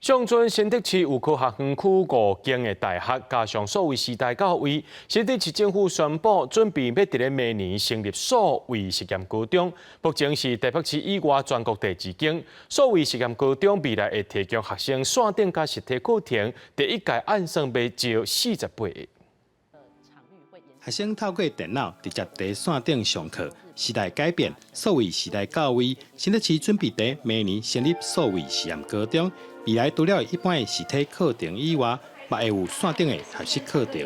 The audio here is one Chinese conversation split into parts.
上圳新竹市有科学园区5间的大学，加上数位时代教育，新竹市政府宣布准备要伫咧明年成立数位实验高中，目前是台北市以外全国第2间。数位实验高中未来会提供学生线顶加实体课程，第一届按算袂少48个。学生透过电脑直接在线顶上课，时代改变，数位时代教育，新竹市准备在明年成立数位实验高中。未来除了一般的实体课程以外，也会有线顶的学习课程。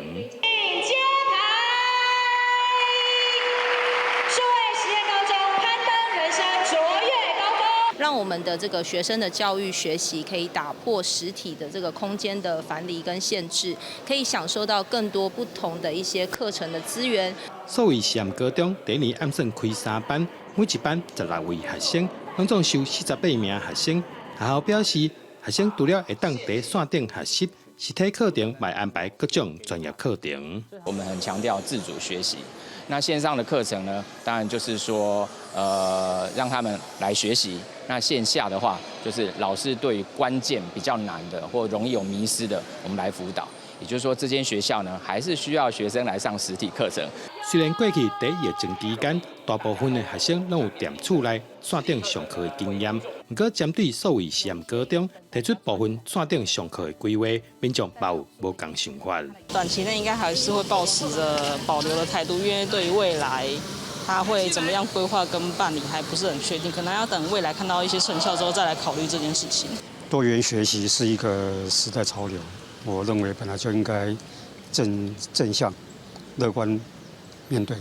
让我们的这个学生的教育学习可以打破实体的这个空间的樊篱跟限制，可以享受到更多不同的一些课程的资源。数位实验高中第一年按算开3班，每一班16位学生，拢总收48名学生。学校表示，学生除了会当在线顶学习，实体课程也安排各种专业课程。我们很强调自主学习。那线上的课程呢，当然就是说，让他们来学习。那线下的话，就是老师对于关键比较难的或容易有迷失的，我们来辅导。也就是说，这间学校呢，还是需要学生来上实体课程。虽然过去在疫情期间，大部分的学生拢有踮厝内线顶上课的经验，不过针对数位实验高中提出部分线顶上课的规划，民众也有无同想法。短期内应该还是会抱持着保留的态度，因为对于未来他会怎么样规划跟办理还不是很确定，可能要等未来看到一些成效之后再来考虑这件事情。多元学习是一个时代潮流，我认为本来就应该正向、乐观面对。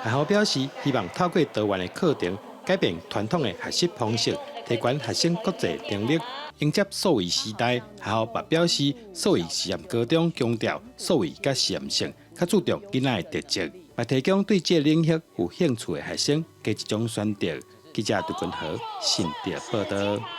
学校表示，希望透过多元的课程，改变传统的学习方式，提高学生国际能力。迎接数位时代，学校也表示，数位实验高中强调数位甲实验性，较注重囡仔的特质，也提供对这领域有兴趣的学生加一种选择。记者杜君和新竹报道。